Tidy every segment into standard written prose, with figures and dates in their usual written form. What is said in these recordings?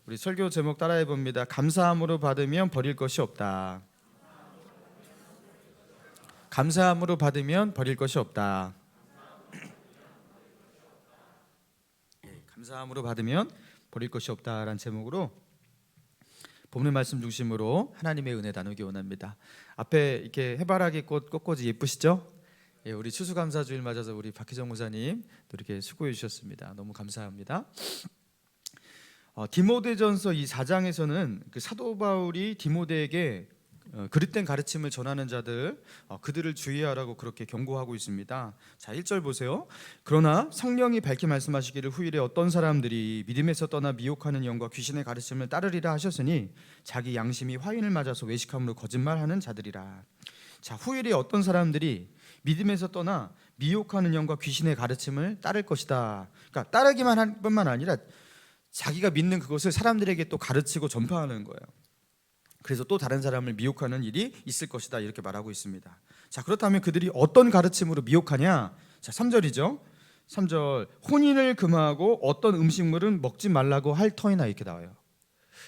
우리 설교 제목 따라해 봅니다. 감사함으로 받으면 버릴 것이 없다. 감사함으로 받으면 버릴 것이 없다. 감사함으로 받으면 버릴 것이 없다라는 제목으로 본문 말씀 중심으로 하나님의 은혜 나누기 원합니다. 앞에 이렇게 해바라기 꽃 꽃꽂이 예쁘시죠? 예, 우리 추수감사주일 맞아서 우리 박희정 목사님 또 이렇게 수고해 주셨습니다. 너무 감사합니다. 디모데전서 이 4장에서는 그 사도 바울이 디모데에게 그릇된 가르침을 전하는 자들 그들을 주의하라고 그렇게 경고하고 있습니다. 자, 1절 보세요. 그러나 성령이 밝히 말씀하시기를 후일에 어떤 사람들이 믿음에서 떠나 미혹하는 영과 귀신의 가르침을 따르리라 하셨으니 자기 양심이 화인을 맞아서 외식함으로 거짓말하는 자들이라. 자, 후일에 어떤 사람들이 믿음에서 떠나 미혹하는 영과 귀신의 가르침을 따를 것이다. 그러니까 따르기만 할 뿐만 아니라 자기가 믿는 그것을 사람들에게 또 가르치고 전파하는 거예요. 그래서 또 다른 사람을 미혹하는 일이 있을 것이다 이렇게 말하고 있습니다. 자, 그렇다면 그들이 어떤 가르침으로 미혹하냐? 자, 3절이죠. 3절 혼인을 금하고 어떤 음식물은 먹지 말라고 할 터이나 이렇게 나와요.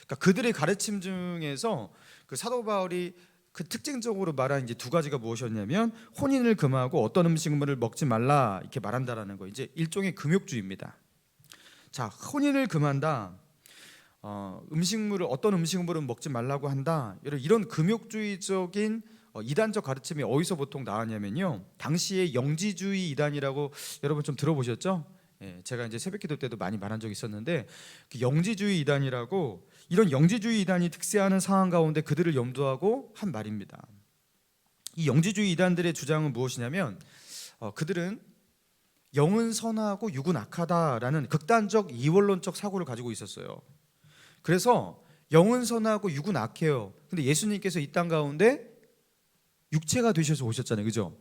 그러니까 그들의 가르침 중에서 그 사도 바울이 그 특징적으로 말한 이제 두 가지가 무엇이었냐면 혼인을 금하고 어떤 음식물을 먹지 말라 이렇게 말한다라는 거. 이제 일종의 금욕주의입니다. 자, 혼인을 금한다. 어떤 음식물은 먹지 말라고 한다. 이런 금욕주의적인 이단적 가르침이 어디서 보통 나왔냐면요. 당시에 영지주의 이단이라고 여러분 좀 들어보셨죠? 예, 제가 이제 새벽기도 때도 많이 말한 적이 있었는데 그 영지주의 이단이라고 이런 영지주의 이단이 득세하는 상황 가운데 그들을 염두하고 한 말입니다. 이 영지주의 이단들의 주장은 무엇이냐면 그들은 영은 선하고 육은 악하다라는 극단적 이원론적 사고를 가지고 있었어요. 그래서 영은 선하고 육은 악해요. 근데 예수님께서 이 땅 가운데 육체가 되셔서 오셨잖아요. 그죠?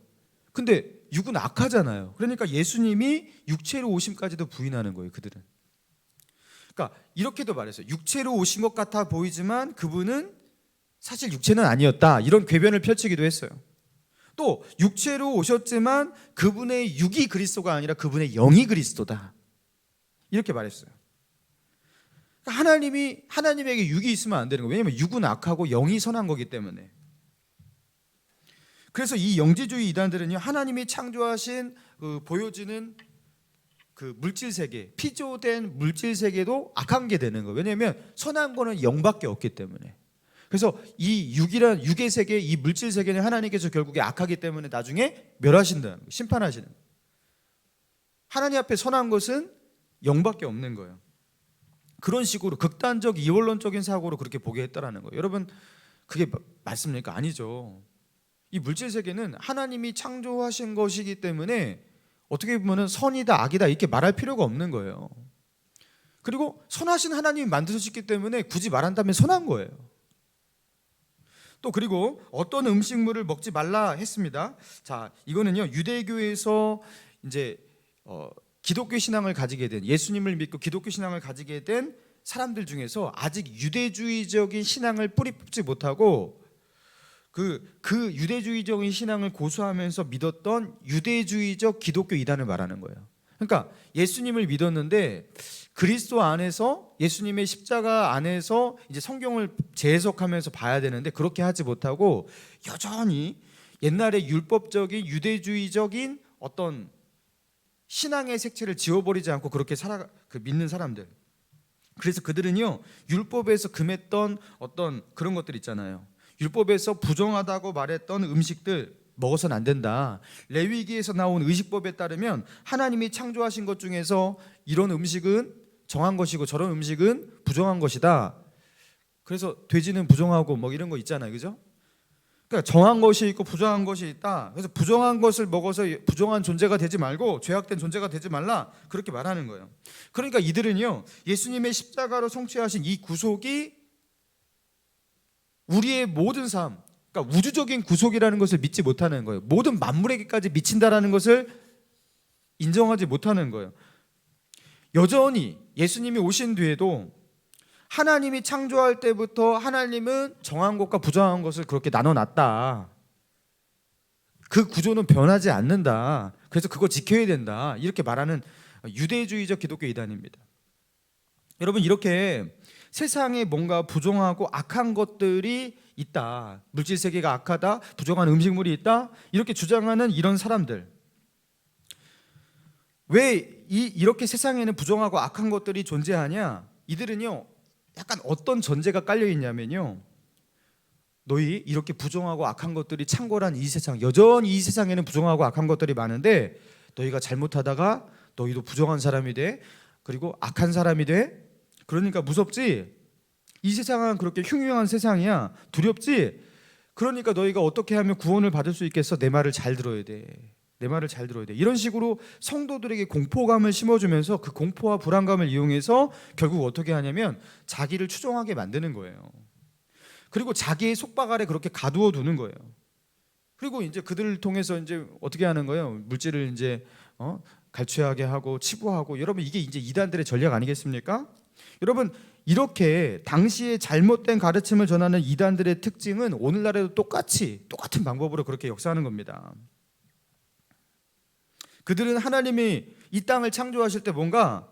근데 육은 악하잖아요. 그러니까 예수님이 육체로 오심까지도 부인하는 거예요, 그들은. 그러니까 이렇게도 말했어요. 육체로 오신 것 같아 보이지만 그분은 사실 육체는 아니었다. 이런 궤변을 펼치기도 했어요. 또 육체로 오셨지만 그분의 육이 그리스도가 아니라 그분의 영이 그리스도다. 이렇게 말했어요. 그러니까 하나님에게 육이 있으면 안 되는 거예요. 왜냐하면 육은 악하고 영이 선한 거기 때문에. 그래서 이 영지주의 이단들은요, 하나님이 창조하신 보여지는 그 물질 세계, 피조된 물질 세계도 악한 게 되는 거예요. 왜냐하면 선한 거는 영밖에 없기 때문에. 그래서 이 육의 세계, 이 물질 세계는 하나님께서 결국에 악하기 때문에 나중에 멸하신다는 거예요. 심판하시는 거예요. 하나님 앞에 선한 것은 영밖에 없는 거예요. 그런 식으로 극단적 이원론적인 사고로 그렇게 보게 했다라는 거예요. 여러분, 그게 맞습니까? 아니죠. 이 물질 세계는 하나님이 창조하신 것이기 때문에 어떻게 보면 선이다 악이다 이렇게 말할 필요가 없는 거예요. 그리고 선하신 하나님이 만드셨기 때문에 굳이 말한다면 선한 거예요. 또 그리고 어떤 음식물을 먹지 말라 했습니다. 자, 이거는요, 유대교에서 이제 기독교 신앙을 가지게 된, 예수님을 믿고 기독교 신앙을 가지게 된 사람들 중에서 아직 유대주의적인 신앙을 뿌리 뽑지 못하고 그 유대주의적인 신앙을 고수하면서 믿었던 유대주의적 기독교 이단을 말하는 거예요. 그러니까 예수님을 믿었는데 그리스도 안에서, 예수님의 십자가 안에서 이제 성경을 재해석하면서 봐야 되는데 그렇게 하지 못하고 여전히 옛날의 율법적인 유대주의적인 어떤 신앙의 색채를 지워버리지 않고 그렇게 믿는 사람들. 그래서 그들은요, 율법에서 금했던 어떤 그런 것들 있잖아요. 율법에서 부정하다고 말했던 음식들 먹어서는 안 된다. 레위기에서 나온 의식법에 따르면 하나님이 창조하신 것 중에서 이런 음식은 정한 것이고 저런 음식은 부정한 것이다. 그래서 돼지는 부정하고 뭐 이런 거 있잖아요. 그죠? 그러니까 정한 것이 있고 부정한 것이 있다. 그래서 부정한 것을 먹어서 부정한 존재가 되지 말고 죄악된 존재가 되지 말라. 그렇게 말하는 거예요. 그러니까 이들은요, 예수님의 십자가로 성취하신 이 구속이 우리의 모든 삶, 그러니까 우주적인 구속이라는 것을 믿지 못하는 거예요. 모든 만물에게까지 미친다라는 것을 인정하지 못하는 거예요. 여전히 예수님이 오신 뒤에도 하나님이 창조할 때부터 하나님은 정한 것과 부정한 것을 그렇게 나눠놨다. 그 구조는 변하지 않는다. 그래서 그거 지켜야 된다. 이렇게 말하는 유대주의적 기독교 이단입니다. 여러분, 이렇게 세상에 뭔가 부정하고 악한 것들이 있다, 물질 세계가 악하다, 부정한 음식물이 있다, 이렇게 주장하는 이런 사람들, 왜 이렇게 세상에는 부정하고 악한 것들이 존재하냐? 이들은요, 약간 어떤 전제가 깔려 있냐면요, 너희 이렇게 부정하고 악한 것들이 창궐한 이 세상, 여전히 이 세상에는 부정하고 악한 것들이 많은데 너희가 잘못하다가 너희도 부정한 사람이 돼, 그리고 악한 사람이 돼. 그러니까 무섭지? 이 세상은 그렇게 흉흉한 세상이야. 두렵지? 그러니까 너희가 어떻게 하면 구원을 받을 수 있겠어? 내 말을 잘 들어야 돼. 내 말을 잘 들어야 돼. 이런 식으로 성도들에게 공포감을 심어주면서 그 공포와 불안감을 이용해서 결국 어떻게 하냐면 자기를 추종하게 만드는 거예요. 그리고 자기의 속박 아래 그렇게 가두어 두는 거예요. 그리고 이제 그들을 통해서 이제 어떻게 하는 거예요? 물질을 이제 갈취하게 하고 치부하고. 여러분, 이게 이제 이단들의 전략 아니겠습니까? 여러분, 이렇게 당시에 잘못된 가르침을 전하는 이단들의 특징은 오늘날에도 똑같은 방법으로 그렇게 역사하는 겁니다. 그들은 하나님이 이 땅을 창조하실 때 뭔가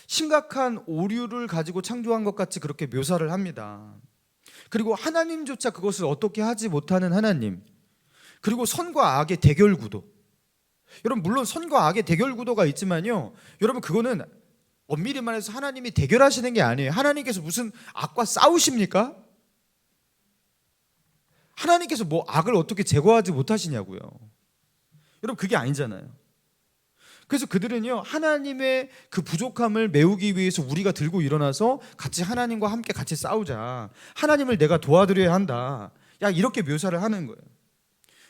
심각한 오류를 가지고 창조한 것 같이 그렇게 묘사를 합니다. 그리고 하나님조차 그것을 어떻게 하지 못하는 하나님, 그리고 선과 악의 대결 구도. 여러분, 물론 선과 악의 대결 구도가 있지만요, 여러분, 그거는 엄밀히 말해서 하나님이 대결하시는 게 아니에요. 하나님께서 무슨 악과 싸우십니까? 하나님께서 뭐 악을 어떻게 제거하지 못하시냐고요. 여러분, 그게 아니잖아요. 그래서 그들은요, 하나님의 그 부족함을 메우기 위해서 우리가 들고 일어나서 같이 하나님과 함께 같이 싸우자, 하나님을 내가 도와드려야 한다, 야, 이렇게 묘사를 하는 거예요.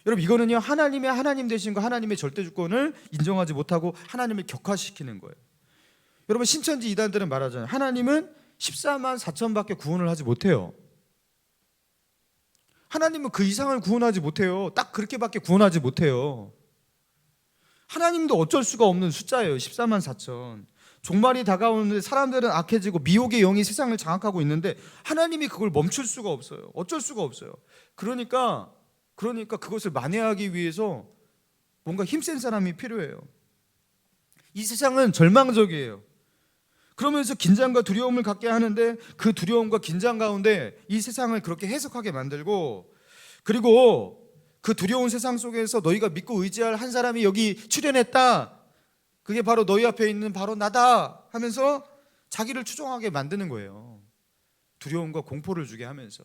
여러분, 이거는요, 하나님의 하나님 되신과 하나님의 절대 주권을 인정하지 못하고 하나님을 격화시키는 거예요. 여러분, 신천지 이단들은 말하잖아요. 하나님은 14만 4천밖에 구원을 하지 못해요. 하나님은 그 이상을 구원하지 못해요. 딱 그렇게밖에 구원하지 못해요. 하나님도 어쩔 수가 없는 숫자예요. 14만 4천. 종말이 다가오는데 사람들은 악해지고 미혹의 영이 세상을 장악하고 있는데 하나님이 그걸 멈출 수가 없어요. 어쩔 수가 없어요. 그러니까 그것을 만회하기 위해서 뭔가 힘센 사람이 필요해요. 이 세상은 절망적이에요. 그러면서 긴장과 두려움을 갖게 하는데 그 두려움과 긴장 가운데 이 세상을 그렇게 해석하게 만들고, 그리고 그 두려운 세상 속에서 너희가 믿고 의지할 한 사람이 여기 출현했다, 그게 바로 너희 앞에 있는 바로 나다 하면서 자기를 추종하게 만드는 거예요. 두려움과 공포를 주게 하면서.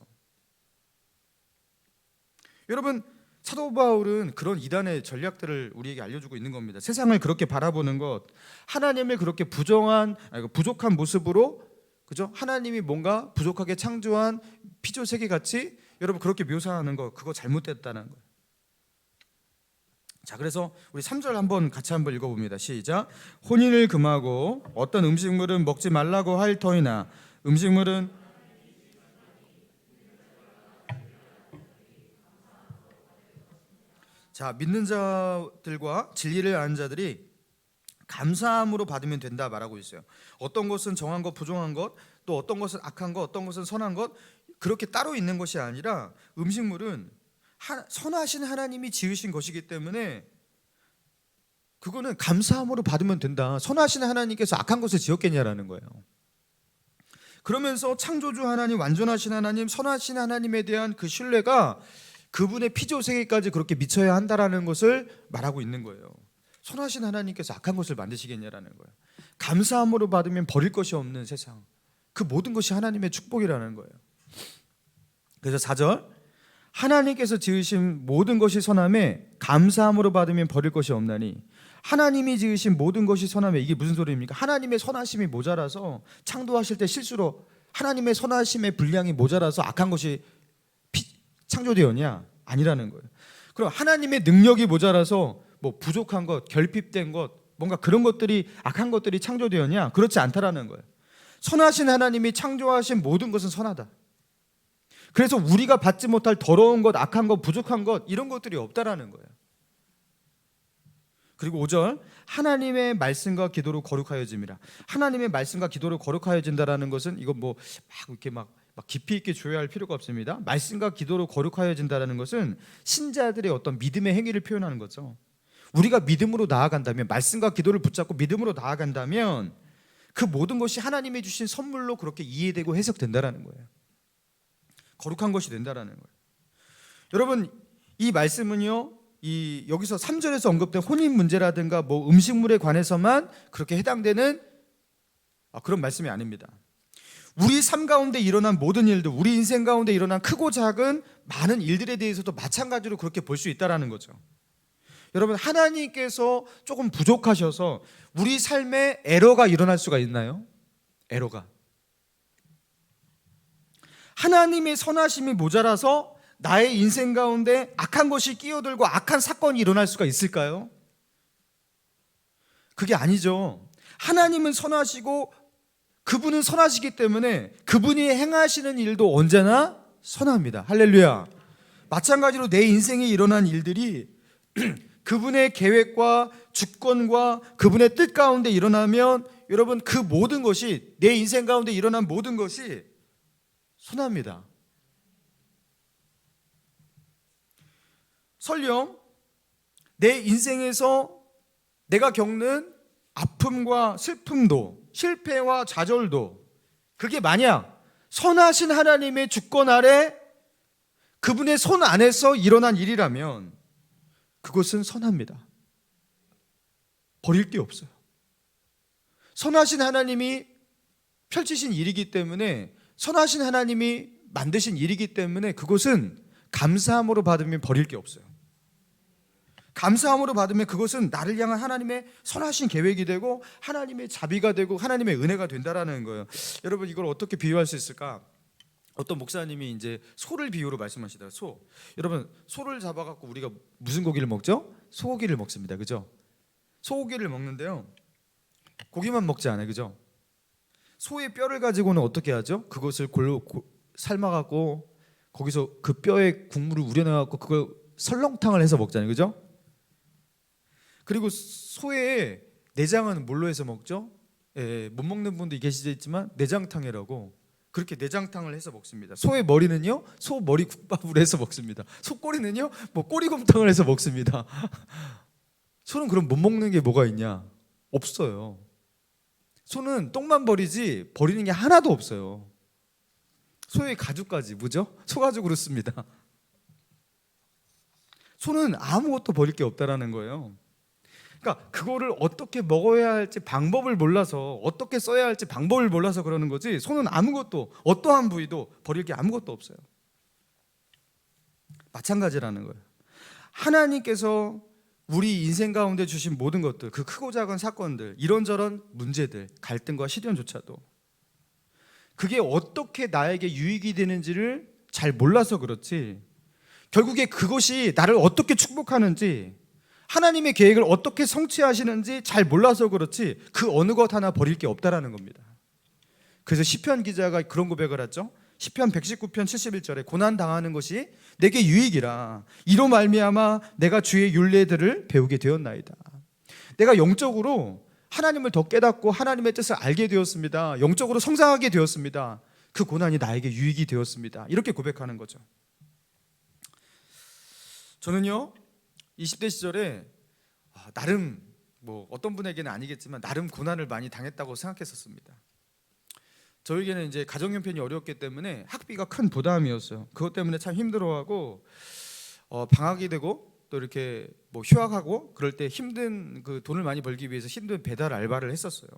여러분, 사도 바울은 그런 이단의 전략들을 우리에게 알려주고 있는 겁니다. 세상을 그렇게 바라보는 것, 하나님을 그렇게 부정한, 부족한 모습으로, 그죠? 하나님이 뭔가 부족하게 창조한 피조 세계 같이 여러분 그렇게 묘사하는 거, 그거 잘못됐다는 거예요. 자, 그래서 우리 3절 한번 같이 한번 읽어봅니다. 시작. 혼인을 금하고 어떤 음식물은 먹지 말라고 할 터이나 음식물은, 자, 믿는 자들과 진리를 아는 자들이 감사함으로 받으면 된다 말하고 있어요. 어떤 것은 정한 것, 부정한 것, 또 어떤 것은 악한 것, 어떤 것은 선한 것, 그렇게 따로 있는 것이 아니라 음식물은 선하신 하나님이 지으신 것이기 때문에 그거는 감사함으로 받으면 된다. 선하신 하나님께서 악한 것을 지었겠냐라는 거예요. 그러면서 창조주 하나님, 완전하신 하나님, 선하신 하나님에 대한 그 신뢰가 그분의 피조 세계까지 그렇게 미쳐야 한다라는 것을 말하고 있는 거예요. 선하신 하나님께서 악한 것을 만드시겠냐라는 거예요. 감사함으로 받으면 버릴 것이 없는 세상, 그 모든 것이 하나님의 축복이라는 거예요. 그래서 4절, 하나님께서 지으신 모든 것이 선함에 감사함으로 받으면 버릴 것이 없나니. 하나님이 지으신 모든 것이 선함에, 이게 무슨 소리입니까? 하나님의 선하심이 모자라서, 창조하실 때 실수로 하나님의 선하심의 분량이 모자라서 악한 것이 창조되었냐? 아니라는 거예요. 그럼 하나님의 능력이 모자라서 뭐 부족한 것, 결핍된 것, 뭔가 그런 것들이, 악한 것들이 창조되었냐? 그렇지 않다라는 거예요. 선하신 하나님이 창조하신 모든 것은 선하다. 그래서 우리가 받지 못할 더러운 것, 악한 것, 부족한 것, 이런 것들이 없다라는 거예요. 그리고 5절, 하나님의 말씀과 기도로 거룩하여짐이라. 하나님의 말씀과 기도로 거룩하여진다라는 것은 이거 뭐 막 이렇게 막 깊이 있게 조회할 필요가 없습니다. 말씀과 기도로 거룩하여진다라는 것은 신자들의 어떤 믿음의 행위를 표현하는 거죠. 우리가 믿음으로 나아간다면, 말씀과 기도를 붙잡고 믿음으로 나아간다면 그 모든 것이 하나님이 주신 선물로 그렇게 이해되고 해석된다라는 거예요. 거룩한 것이 된다라는 거예요. 여러분, 이 말씀은요, 이 여기서 3절에서 언급된 혼인 문제라든가 뭐 음식물에 관해서만 그렇게 해당되는 그런 말씀이 아닙니다. 우리 삶 가운데 일어난 모든 일들, 우리 인생 가운데 일어난 크고 작은 많은 일들에 대해서도 마찬가지로 그렇게 볼 수 있다라는 거죠. 여러분, 하나님께서 조금 부족하셔서 우리 삶에 에러가 일어날 수가 있나요? 에러가. 하나님의 선하심이 모자라서 나의 인생 가운데 악한 것이 끼어들고 악한 사건이 일어날 수가 있을까요? 그게 아니죠. 하나님은 선하시고 그분은 선하시기 때문에 그분이 행하시는 일도 언제나 선합니다. 할렐루야. 마찬가지로 내 인생에 일어난 일들이 그분의 계획과 주권과 그분의 뜻 가운데 일어나면 여러분, 그 모든 것이, 내 인생 가운데 일어난 모든 것이 선합니다. 설령 내 인생에서 내가 겪는 아픔과 슬픔도, 실패와 좌절도, 그게 만약 선하신 하나님의 주권 아래 그분의 손 안에서 일어난 일이라면 그것은 선합니다. 버릴 게 없어요. 선하신 하나님이 펼치신 일이기 때문에, 선하신 하나님이 만드신 일이기 때문에 그것은 감사함으로 받으면 버릴 게 없어요. 감사함으로 받으면 그것은 나를 향한 하나님의 선하신 계획이 되고 하나님의 자비가 되고 하나님의 은혜가 된다라는 거예요. 여러분, 이걸 어떻게 비유할 수 있을까? 어떤 목사님이 이제 소를 비유로 말씀하시더라고요. 소. 여러분, 소를 잡아갖고 우리가 무슨 고기를 먹죠? 소고기를 먹습니다. 그죠? 소고기를 먹는데요, 고기만 먹지 않아요. 그죠? 소의 뼈를 가지고는 어떻게 하죠? 그것을 삶아갖고 거기서 그 뼈에 국물을 우려내갖고 그걸 설렁탕을 해서 먹잖아요. 그죠? 그리고 소의 내장은 뭘로 해서 먹죠? 못 먹는 분도 계시지만 내장탕이라고, 그렇게 내장탕을 해서 먹습니다. 소의 머리는요, 소 머리 국밥을 해서 먹습니다. 소 꼬리는요, 뭐 꼬리곰탕을 해서 먹습니다. 소는 그럼 못 먹는 게 뭐가 있냐? 없어요. 소는 똥만 버리지 버리는 게 하나도 없어요. 소의 가죽까지, 뭐죠? 소가죽으로 씁니다. 소는 아무것도 버릴 게 없다라는 거예요. 그러니까 그거를 어떻게 먹어야 할지 방법을 몰라서, 어떻게 써야 할지 방법을 몰라서 그러는 거지, 소는 아무것도, 어떠한 부위도 버릴 게 아무것도 없어요. 마찬가지라는 거예요. 하나님께서 우리 인생 가운데 주신 모든 것들, 그 크고 작은 사건들, 이런저런 문제들, 갈등과 시련조차도 그게 어떻게 나에게 유익이 되는지를 잘 몰라서 그렇지, 결국에 그것이 나를 어떻게 축복하는지, 하나님의 계획을 어떻게 성취하시는지 잘 몰라서 그렇지 그 어느 것 하나 버릴 게 없다라는 겁니다. 그래서 시편 기자가 그런 고백을 하죠. 시편 119편 71절에 고난 당하는 것이 내게 유익이라, 이로 말미암아 내가 주의 율례들을 배우게 되었나이다. 내가 영적으로 하나님을 더 깨닫고 하나님의 뜻을 알게 되었습니다. 영적으로 성장하게 되었습니다. 그 고난이 나에게 유익이 되었습니다. 이렇게 고백하는 거죠. 저는요, 20대 시절에 나름, 뭐 어떤 분에게는 아니겠지만 나름 고난을 많이 당했다고 생각했었습니다. 저에게는 이제 가정 형편이 어려웠기 때문에 학비가 큰 부담이었어요. 그것 때문에 참 힘들어하고 방학이 되고 또 이렇게 뭐 휴학하고 그럴 때 힘든, 그 돈을 많이 벌기 위해서 힘든 배달 알바를 했었어요.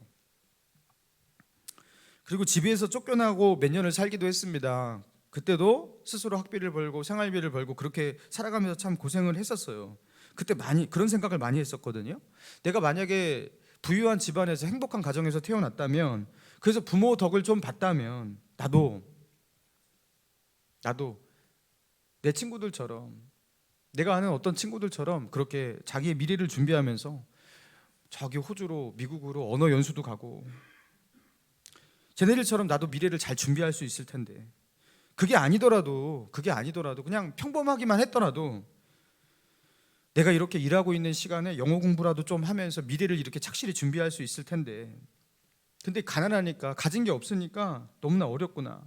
그리고 집에서 쫓겨나고 몇 년을 살기도 했습니다. 그때도 스스로 학비를 벌고 생활비를 벌고 그렇게 살아가면서 참 고생을 했었어요. 그때 많이 그런 생각을 많이 했었거든요. 내가 만약에 부유한 집안에서 행복한 가정에서 태어났다면, 그래서 부모 덕을 좀 봤다면 나도 내 친구들처럼, 내가 아는 어떤 친구들처럼 그렇게 자기의 미래를 준비하면서 저기 호주로, 미국으로 언어 연수도 가고, 쟤네들처럼 나도 미래를 잘 준비할 수 있을 텐데, 그게 아니더라도 그냥 평범하기만 했더라도 내가 이렇게 일하고 있는 시간에 영어 공부라도 좀 하면서 미래를 이렇게 착실히 준비할 수 있을 텐데, 근데 가난하니까, 가진 게 없으니까 너무나 어렵구나,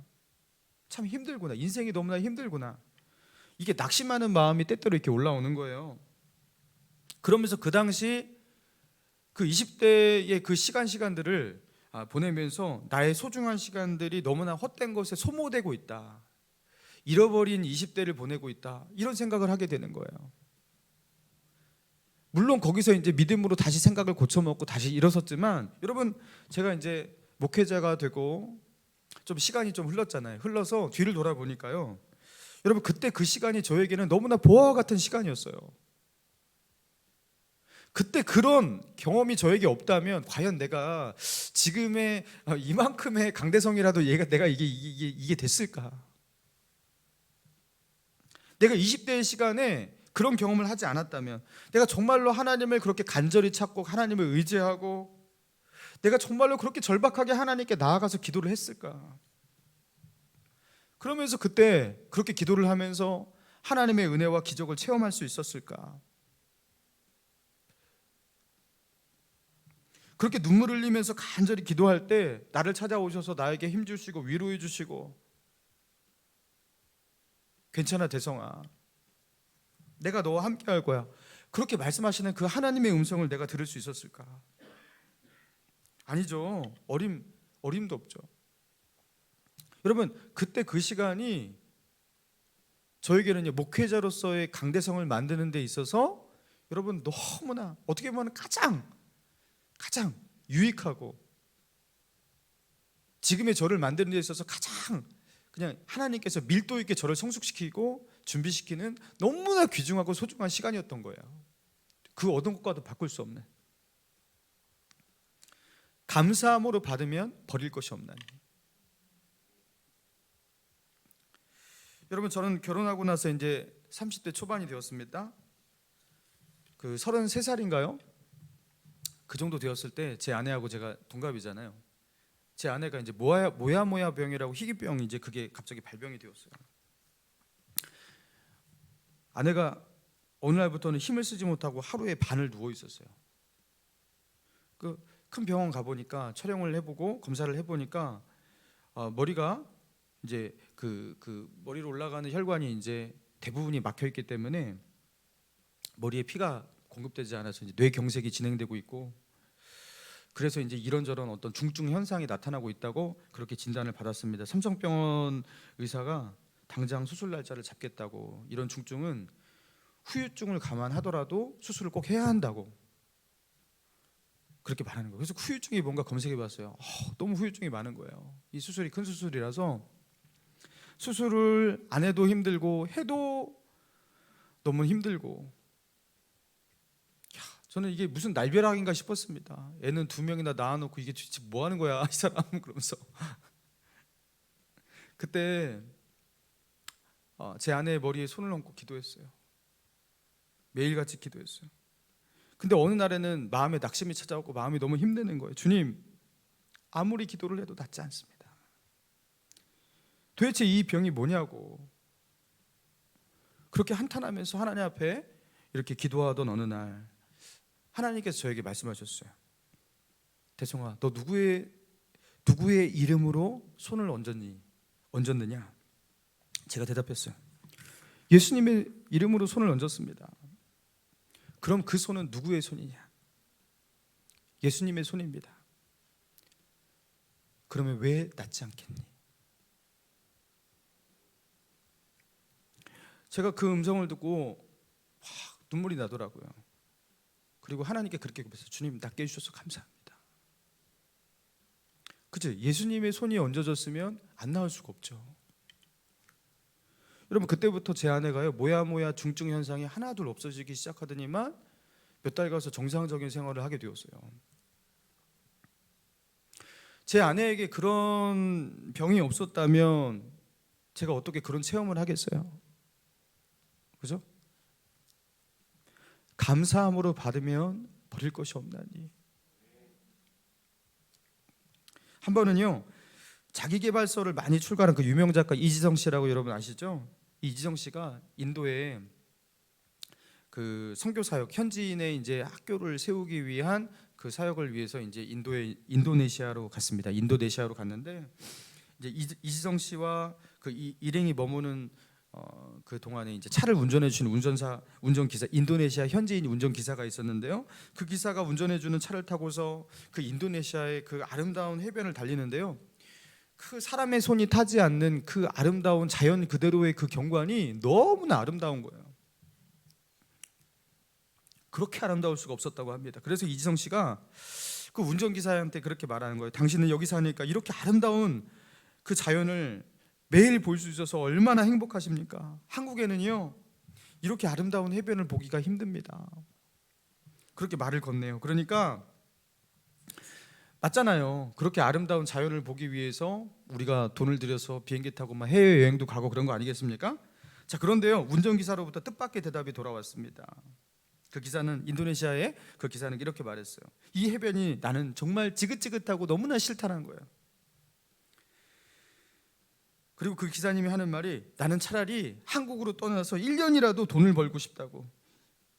참 힘들구나, 인생이 너무나 힘들구나, 이게 낙심하는 마음이 때때로 이렇게 올라오는 거예요. 그러면서 그 당시 그 20대의 그 시간들을 보내면서 나의 소중한 시간들이 너무나 헛된 것에 소모되고 있다, 잃어버린 20대를 보내고 있다, 이런 생각을 하게 되는 거예요. 물론 거기서 이제 믿음으로 다시 생각을 고쳐먹고 다시 일어섰지만, 여러분 제가 이제 목회자가 되고 좀 시간이 좀 흘렀잖아요. 흘러서 뒤를 돌아보니까요, 여러분 그때 그 시간이 저에게는 너무나 보화와 같은 시간이었어요. 그때 그런 경험이 저에게 없다면 과연 내가 지금의 이만큼의 강대성이라도 내가 이게 됐을까? 내가 20대의 시간에 그런 경험을 하지 않았다면, 내가 정말로 하나님을 그렇게 간절히 찾고 하나님을 의지하고 내가 정말로 그렇게 절박하게 하나님께 나아가서 기도를 했을까? 그러면서 그때 그렇게 기도를 하면서 하나님의 은혜와 기적을 체험할 수 있었을까? 그렇게 눈물 흘리면서 간절히 기도할 때 나를 찾아오셔서 나에게 힘 주시고 위로해 주시고, 괜찮아 대성아, 내가 너와 함께 할 거야, 그렇게 말씀하시는 그 하나님의 음성을 내가 들을 수 있었을까? 아니죠. 어림도 없죠. 여러분 그때 그 시간이 저에게는 목회자로서의 강대성을 만드는 데 있어서 여러분 너무나, 어떻게 보면 가장 유익하고 지금의 저를 만드는 데 있어서 가장 그냥 하나님께서 밀도 있게 저를 성숙시키고 준비시키는 너무나 귀중하고 소중한 시간이었던 거예요. 그 어떤 것과도 바꿀 수 없는, 감사함으로 받으면 버릴 것이 없나니. 여러분 저는 결혼하고 나서 이제 30대 초반이 되었습니다. 그 33살인가요? 그 정도 되었을 때 제 아내하고 제가 동갑이잖아요. 제 아내가 이제 모야모야 병이라고, 희귀병이 이제 그게 갑자기 발병이 되었어요. 아내가 어느 날부터는 힘을 쓰지 못하고 하루에 반을 누워 있었어요. 그 큰 병원 가 보니까 촬영을 해보고 검사를 해보니까 머리가 이제 그 머리로 올라가는 혈관이 이제 대부분이 막혀 있기 때문에 머리에 피가 공급되지 않아서 이제 뇌경색이 진행되고 있고, 그래서 이제 이런저런 어떤 중증 현상이 나타나고 있다고 그렇게 진단을 받았습니다. 삼성병원 의사가 당장 수술 날짜를 잡겠다고, 이런 중증은 후유증을 감안하더라도 수술을 꼭 해야 한다고 그렇게 말하는 거예요. 그래서 후유증이 뭔가 검색해봤어요. 너무 후유증이 많은 거예요. 이 수술이 큰 수술이라서 수술을 안 해도 힘들고 해도 너무 힘들고, 저는 이게 무슨 날벼락인가 싶었습니다. 애는 2명이나 낳아놓고 이게 도대체 뭐 하는 거야 이 사람, 그러면서 그때 제 아내의 머리에 손을 얹고 기도했어요. 매일같이 기도했어요. 근데 어느 날에는 마음에 낙심이 찾아오고 마음이 너무 힘드는 거예요. 주님, 아무리 기도를 해도 낫지 않습니다. 도대체 이 병이 뭐냐고 그렇게 한탄하면서 하나님 앞에 이렇게 기도하던 어느 날 하나님께서 저에게 말씀하셨어요. 대성아, 너 누구의 이름으로 손을 얹었느냐? 제가 대답했어요. 예수님의 이름으로 손을 얹었습니다. 그럼 그 손은 누구의 손이냐? 예수님의 손입니다. 그러면 왜 낫지 않겠니? 제가 그 음성을 듣고 확 눈물이 나더라고요. 그리고 하나님께 그렇게 고백했어요. 주님, 낫게 해주셔서 감사합니다. 그죠? 예수님의 손이 얹어졌으면 안 나올 수가 없죠. 여러분 그때부터 제 아내가요, 모야모야 중증 현상이 하나둘 없어지기 시작하더니만 몇 달 가서 정상적인 생활을 하게 되었어요. 제 아내에게 그런 병이 없었다면 제가 어떻게 그런 체험을 하겠어요? 그죠? 감사함으로 받으면 버릴 것이 없나니. 한 번은요, 자기계발서를 많이 출간한 그 유명 작가 이지성 씨라고 여러분 아시죠? 이지성 씨가 인도에 그 선교 사역, 현지인의 이제 학교를 세우기 위한 그 사역을 위해서 이제 인도네시아로 갔습니다. 인도네시아로 갔는데 이제 이지성 씨와 그 일행이 머무는 그 동안에 이제 차를 운전해 주는 운전기사, 인도네시아 현지인 운전기사가 있었는데요. 그 기사가 운전해 주는 차를 타고서 그 인도네시아의 그 아름다운 해변을 달리는데요. 그 사람의 손이 타지 않는 그 아름다운 자연 그대로의 그 경관이 너무나 아름다운 거예요. 그렇게 아름다울 수가 없었다고 합니다. 그래서 이지성 씨가 그 운전기사한테 그렇게 말하는 거예요. 당신은 여기 사니까 이렇게 아름다운 그 자연을 매일 볼 수 있어서 얼마나 행복하십니까? 한국에는요 이렇게 아름다운 해변을 보기가 힘듭니다. 그렇게 말을 건네요. 그러니까 맞잖아요. 그렇게 아름다운 자연을 보기 위해서 우리가 돈을 들여서 비행기 타고 막 해외여행도 가고 그런 거 아니겠습니까? 자, 그런데요 운전기사로부터 뜻밖의 대답이 돌아왔습니다. 그 기사는, 인도네시아의 그 기사는 이렇게 말했어요. 이 해변이 나는 정말 지긋지긋하고 너무나 싫다는 거예요. 그리고 그 기사님이 하는 말이, 나는 차라리 한국으로 떠나서 1년이라도 돈을 벌고 싶다고.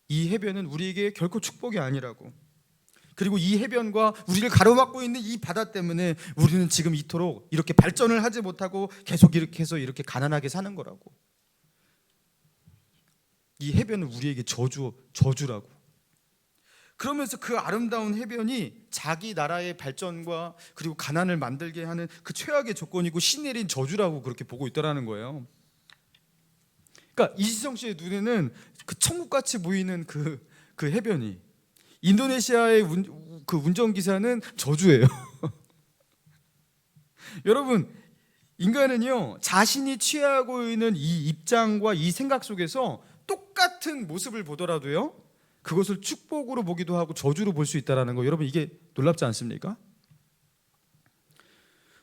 이 해변은 우리에게 결코 축복이 아니라고. 그리고 이 해변과 우리를 가로막고 있는 이 바다 때문에 우리는 지금 이토록 이렇게 발전을 하지 못하고 계속 이렇게 해서 이렇게 가난하게 사는 거라고. 이 해변은 우리에게 저주라고. 그러면서 그 아름다운 해변이 자기 나라의 발전과 그리고 가난을 만들게 하는 그 최악의 조건이고 신 내린 저주라고 그렇게 보고 있더라는 거예요. 그러니까 이지성 씨의 눈에는 그 천국같이 보이는 그 해변이, 인도네시아의 그 운전기사는 저주예요. 여러분, 인간은요 자신이 취하고 있는 이 입장과 이 생각 속에서 똑같은 모습을 보더라도요 그것을 축복으로 보기도 하고 저주로 볼 수 있다는 거, 여러분 이게 놀랍지 않습니까?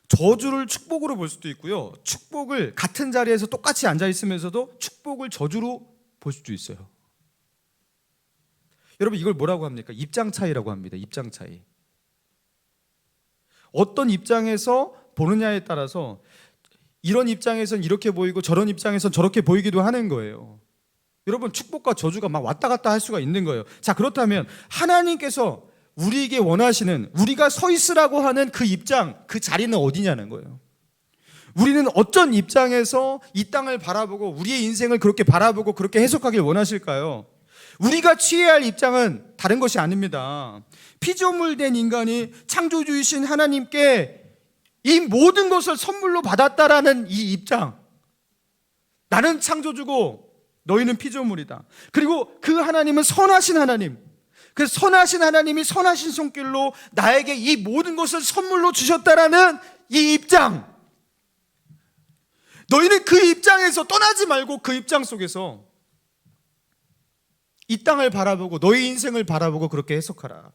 저주를 축복으로 볼 수도 있고요, 축복을 같은 자리에서 똑같이 앉아 있으면서도 축복을 저주로 볼 수도 있어요. 여러분 이걸 뭐라고 합니까? 입장 차이라고 합니다. 입장 차이. 어떤 입장에서 보느냐에 따라서 이런 입장에선 이렇게 보이고 저런 입장에선 저렇게 보이기도 하는 거예요. 여러분 축복과 저주가 막 왔다 갔다 할 수가 있는 거예요. 자, 그렇다면 하나님께서 우리에게 원하시는, 우리가 서 있으라고 하는 그 입장, 그 자리는 어디냐는 거예요. 우리는 어떤 입장에서 이 땅을 바라보고 우리의 인생을 그렇게 바라보고 그렇게 해석하길 원하실까요? 우리가 취해야 할 입장은 다른 것이 아닙니다. 피조물된 인간이 창조주이신 하나님께 이 모든 것을 선물로 받았다라는 이 입장. 나는 창조주고 너희는 피조물이다. 그리고 그 하나님은 선하신 하나님. 그래서 선하신 하나님이 선하신 손길로 나에게 이 모든 것을 선물로 주셨다라는 이 입장. 너희는 그 입장에서 떠나지 말고 그 입장 속에서 이 땅을 바라보고 너희 인생을 바라보고 그렇게 해석하라.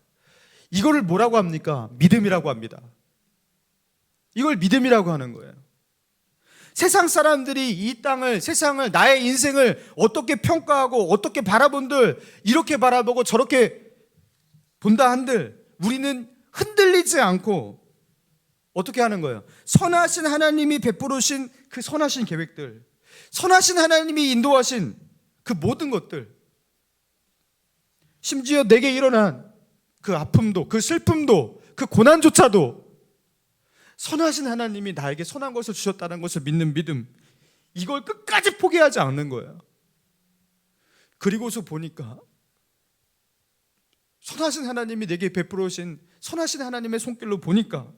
이거를 뭐라고 합니까? 믿음이라고 합니다. 이걸 믿음이라고 하는 거예요. 세상 사람들이 이 땅을, 세상을, 나의 인생을 어떻게 평가하고 어떻게 바라본들, 이렇게 바라보고 저렇게 본다 한들 우리는 흔들리지 않고 어떻게 하는 거예요? 선하신 하나님이 베풀으신 그 선하신 계획들, 선하신 하나님이 인도하신 그 모든 것들, 심지어 내게 일어난 그 아픔도, 그 슬픔도, 그 고난조차도 선하신 하나님이 나에게 선한 것을 주셨다는 것을 믿는 믿음, 이걸 끝까지 포기하지 않는 거예요. 그리고서 보니까 선하신 하나님이 내게 베풀어 오신 선하신 하나님의 손길로 보니까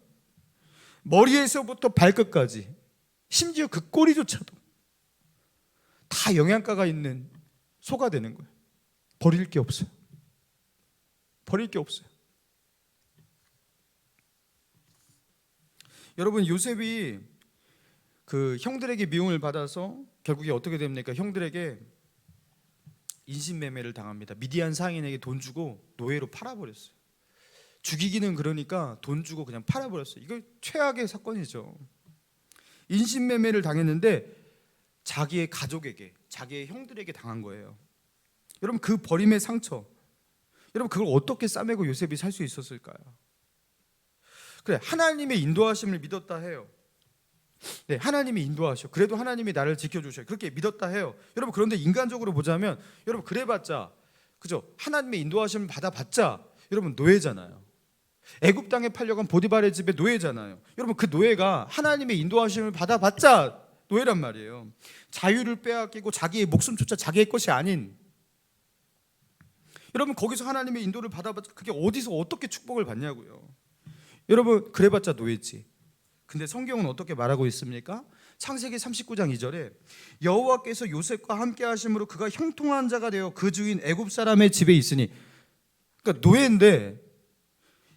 머리에서부터 발끝까지, 심지어 그 꼬리조차도 다 영양가가 있는 소가 되는 거예요. 버릴 게 없어요. 버릴 게 없어요. 여러분, 요셉이 그 형들에게 미움을 받아서 결국에 어떻게 됩니까? 형들에게 인신매매를 당합니다. 미디안 상인에게 돈 주고 노예로 팔아버렸어요. 죽이기는 그러니까 돈 주고 그냥 팔아버렸어요. 이거 최악의 사건이죠. 인신매매를 당했는데 자기의 가족에게, 자기의 형들에게 당한 거예요. 여러분, 그 버림의 상처, 여러분 그걸 어떻게 싸매고 요셉이 살 수 있었을까요? 그래, 하나님의 인도하심을 믿었다 해요. 네, 하나님이 인도하셔. 그래도 하나님이 나를 지켜주셔요. 그렇게 믿었다 해요. 여러분, 그런데 인간적으로 보자면 여러분 그래봤자, 그죠? 하나님의 인도하심을 받아봤자 여러분 노예잖아요. 애굽 땅에 팔려간 보디발의 집의 노예잖아요. 여러분, 그 노예가 하나님의 인도하심을 받아봤자 노예란 말이에요. 자유를 빼앗기고 자기의 목숨조차 자기의 것이 아닌. 여러분 거기서 하나님의 인도를 받아봤자 그게 어디서 어떻게 축복을 받냐고요. 여러분 그래봤자 노예지. 근데 성경은 어떻게 말하고 있습니까? 창세기 39장 2절에 여호와께서 요셉과 함께 하심으로 그가 형통한 자가 되어 그 주인 애굽 사람의 집에 있으니, 그러니까 노예인데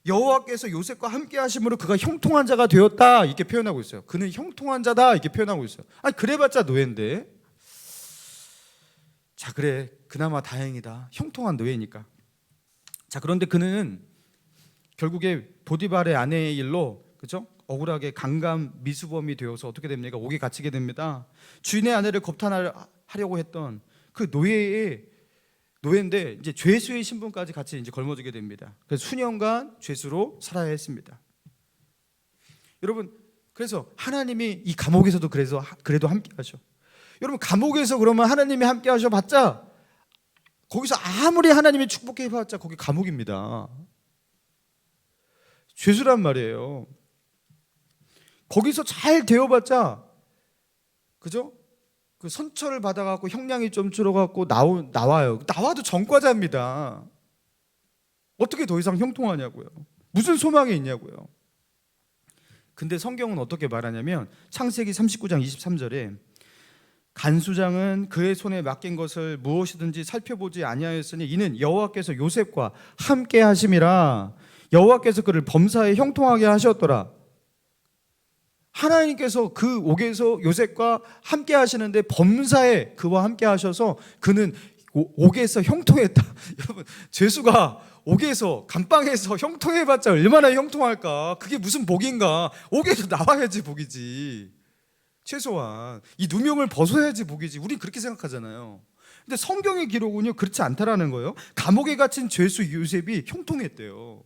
여호와께서 요셉과 함께 하심으로 그가 형통한 자가 되었다 이렇게 표현하고 있어요. 그는 형통한 자다 이렇게 표현하고 있어요. 아니 그래봤자 노예인데. 자 그래 그나마 다행이다. 형통한 노예니까. 자 그런데 그는 결국에 보디발의 아내의 일로, 그죠? 억울하게 강간 미수범이 되어서 어떻게 됩니까? 옥에 갇히게 됩니다. 주인의 아내를 겁탈하려고 했던 그 노예인데 이제 죄수의 신분까지 같이 이제 걸머지게 됩니다. 그래서 수년간 죄수로 살아야 했습니다. 여러분 그래서 하나님이 이 감옥에서도 그래도 함께 하셔. 여러분 감옥에서 그러면 하나님이 함께 하셔봤자 거기서 아무리 하나님이 축복해봤자 거기 감옥입니다. 죄수란 말이에요. 거기서 잘 되어봤자, 그죠? 그 선처를 받아갖고 형량이 좀 줄어갖고 나와요. 나와도 전과자입니다. 어떻게 더 이상 형통하냐고요. 무슨 소망이 있냐고요. 근데 성경은 어떻게 말하냐면 창세기 39장 23절에 간수장은 그의 손에 맡긴 것을 무엇이든지 살펴보지 아니하였으니 이는 여호와께서 요셉과 함께 하심이라. 여호와께서 그를 범사에 형통하게 하셨더라. 하나님께서 그 옥에서 요셉과 함께 하시는데 범사에 그와 함께 하셔서 그는 옥에서 형통했다. 여러분 죄수가 옥에서 감방에서 형통해봤자 얼마나 형통할까. 그게 무슨 복인가. 옥에서 나와야지 복이지. 최소한 이 누명을 벗어야지 복이지. 우린 그렇게 생각하잖아요. 근데 성경의 기록은요 그렇지 않다라는 거예요. 감옥에 갇힌 죄수 요셉이 형통했대요.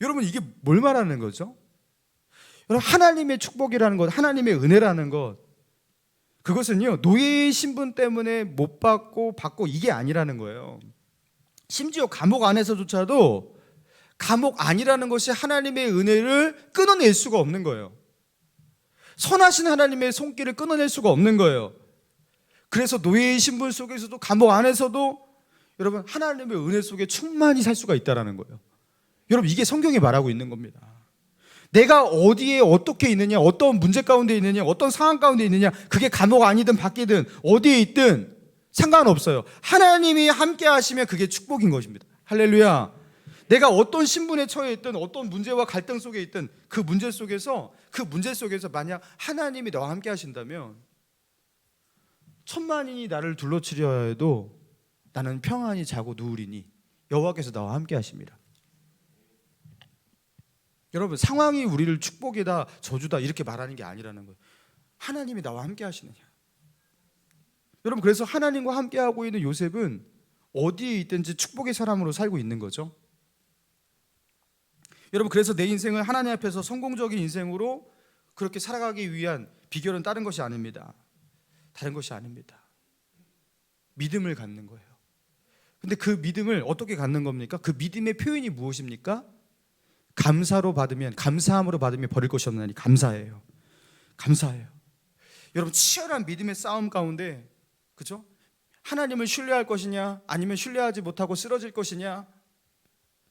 여러분 이게 뭘 말하는 거죠? 여러분 하나님의 축복이라는 것, 하나님의 은혜라는 것, 그것은요 노예의 신분 때문에 못 받고 이게 아니라는 거예요. 심지어 감옥 안에서조차도 감옥 아니라는 것이 하나님의 은혜를 끊어낼 수가 없는 거예요. 선하신 하나님의 손길을 끊어낼 수가 없는 거예요. 그래서 노예의 신분 속에서도 감옥 안에서도 여러분 하나님의 은혜 속에 충만히 살 수가 있다는 거예요. 여러분 이게 성경이 말하고 있는 겁니다. 내가 어디에 어떻게 있느냐, 어떤 문제 가운데 있느냐, 어떤 상황 가운데 있느냐, 그게 감옥 아니든 밖이든 어디에 있든 상관없어요. 하나님이 함께 하시면 그게 축복인 것입니다. 할렐루야. 내가 어떤 신분에 처해 있든 어떤 문제와 갈등 속에 있든 그 문제 속에서 만약 하나님이 너와 함께 하신다면 천만인이 나를 둘러치려 해도 나는 평안히 자고 누우리니 여호와께서 나와 함께 하십니다. 여러분 상황이 우리를 축복이다 저주다 이렇게 말하는 게 아니라는 거예요. 하나님이 나와 함께 하시느냐. 여러분 그래서 하나님과 함께하고 있는 요셉은 어디에 있든지 축복의 사람으로 살고 있는 거죠. 여러분 그래서 내 인생을 하나님 앞에서 성공적인 인생으로 그렇게 살아가기 위한 비결은 다른 것이 아닙니다. 다른 것이 아닙니다. 믿음을 갖는 거예요. 근데 그 믿음을 어떻게 갖는 겁니까? 그 믿음의 표현이 무엇입니까? 감사함으로 받으면 버릴 것이 없나니 감사해요. 감사해요. 여러분 치열한 믿음의 싸움 가운데, 그죠? 하나님을 신뢰할 것이냐 아니면 신뢰하지 못하고 쓰러질 것이냐,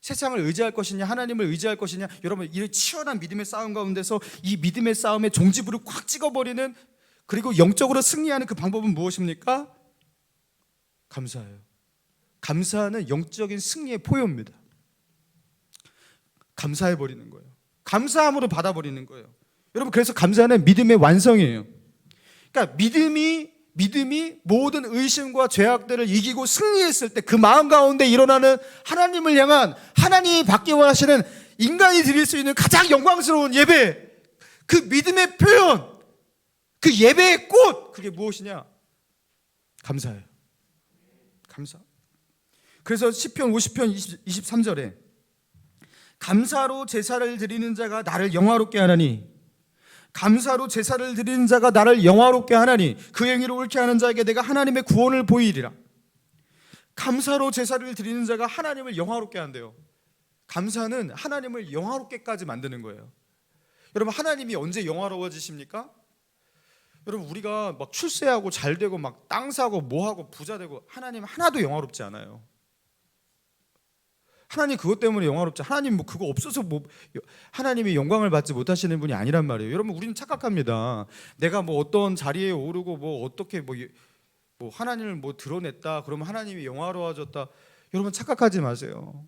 세상을 의지할 것이냐 하나님을 의지할 것이냐, 여러분 이 치열한 믿음의 싸움 가운데서 이 믿음의 싸움의 종지부를 꽉 찍어버리는, 그리고 영적으로 승리하는 그 방법은 무엇입니까? 감사해요. 감사는 영적인 승리의 포효입니다. 감사해버리는 거예요. 감사함으로 받아버리는 거예요. 여러분 그래서 감사는 믿음의 완성이에요. 그러니까 믿음이 모든 의심과 죄악들을 이기고 승리했을 때 그 마음 가운데 일어나는 하나님을 향한, 하나님이 받기 원하시는 인간이 드릴 수 있는 가장 영광스러운 예배, 그 믿음의 표현, 그 예배의 꽃, 그게 무엇이냐? 감사예요. 감사. 그래서 시편 50편 23절에 감사로 제사를 드리는 자가 나를 영화롭게 하나니, 감사로 제사를 드리는 자가 나를 영화롭게 하나니 그 행위를 옳게 하는 자에게 내가 하나님의 구원을 보이리라. 감사로 제사를 드리는 자가 하나님을 영화롭게 한대요. 감사는 하나님을 영화롭게까지 만드는 거예요. 여러분 하나님이 언제 영화로워지십니까? 여러분 우리가 막 출세하고 잘 되고 막 땅 사고 뭐 하고 부자 되고 하나님 하나도 영화롭지 않아요. 하나님 그것 때문에 영화롭지. 하나님 뭐 그거 없어서 뭐 하나님이 영광을 받지 못하시는 분이 아니란 말이에요. 여러분 우리는 착각합니다. 내가 뭐 어떤 자리에 오르고 뭐 어떻게 뭐 하나님을 뭐 드러냈다 그러면 하나님이 영화로워졌다. 여러분 착각하지 마세요.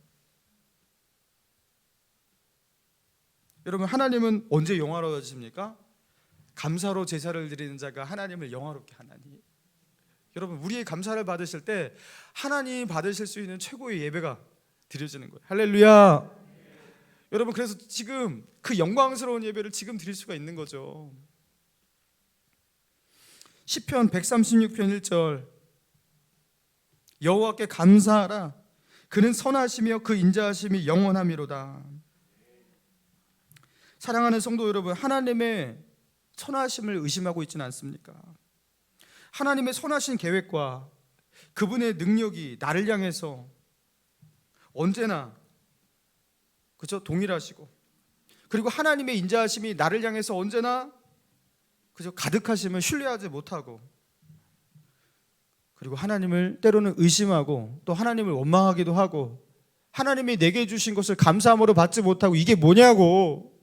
여러분 하나님은 언제 영화로워지십니까? 감사로 제사를 드리는 자가 하나님을 영화롭게 하나니. 여러분 우리의 감사를 받으실 때 하나님이 받으실 수 있는 최고의 예배가 드려지는 거예요. 할렐루야. 여러분 그래서 지금 그 영광스러운 예배를 지금 드릴 수가 있는 거죠. 시편 136편 1절 여호와께 감사하라. 그는 선하시며 그 인자하심이 영원함이로다. 사랑하는 성도 여러분, 하나님의 선하심을 의심하고 있지는 않습니까? 하나님의 선하신 계획과 그분의 능력이 나를 향해서 언제나 그죠? 동일하시고, 그리고 하나님의 인자하심이 나를 향해서 언제나 그죠? 가득하심을 신뢰하지 못하고, 그리고 하나님을 때로는 의심하고 또 하나님을 원망하기도 하고, 하나님이 내게 주신 것을 감사함으로 받지 못하고 이게 뭐냐고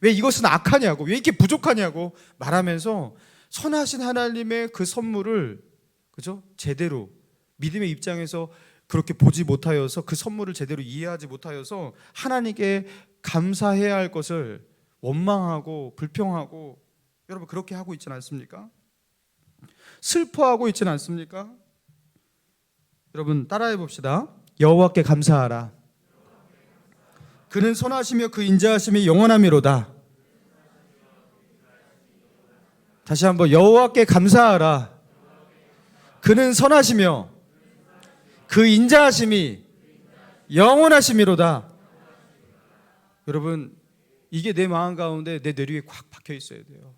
왜 이것은 악하냐고 왜 이렇게 부족하냐고 말하면서 선하신 하나님의 그 선물을 그죠? 제대로 믿음의 입장에서 그렇게 보지 못하여서 그 선물을 제대로 이해하지 못하여서 하나님께 감사해야 할 것을 원망하고 불평하고, 여러분 그렇게 하고 있지는 않습니까? 슬퍼하고 있지는 않습니까? 여러분 따라해 봅시다. 여호와께 감사하라. 그는 선하시며 그 인자하심이 영원함이로다. 다시 한번 여호와께 감사하라. 그는 선하시며 그 인자하심이 영원하심이로다. 여러분 이게 내 마음 가운데 내 뇌리에 꽉 박혀 있어야 돼요.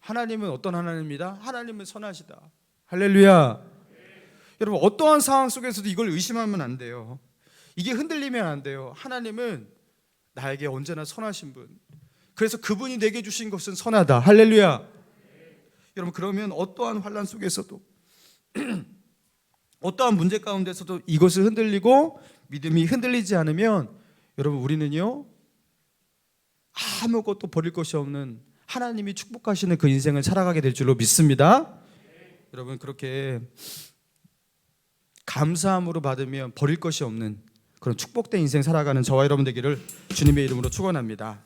하나님은 어떤 하나님입니다. 하나님은 선하시다. 할렐루야. 여러분 어떠한 상황 속에서도 이걸 의심하면 안 돼요. 이게 흔들리면 안 돼요. 하나님은 나에게 언제나 선하신 분, 그래서 그분이 내게 주신 것은 선하다. 할렐루야. 여러분 그러면 어떠한 환난 속에서도 어떠한 문제 가운데서도 이것을 흔들리고 믿음이 흔들리지 않으면 여러분 우리는요 아무것도 버릴 것이 없는 하나님이 축복하시는 그 인생을 살아가게 될 줄로 믿습니다. 여러분 그렇게 감사함으로 받으면 버릴 것이 없는 그런 축복된 인생 살아가는 저와 여러분 되기를 주님의 이름으로 축원합니다.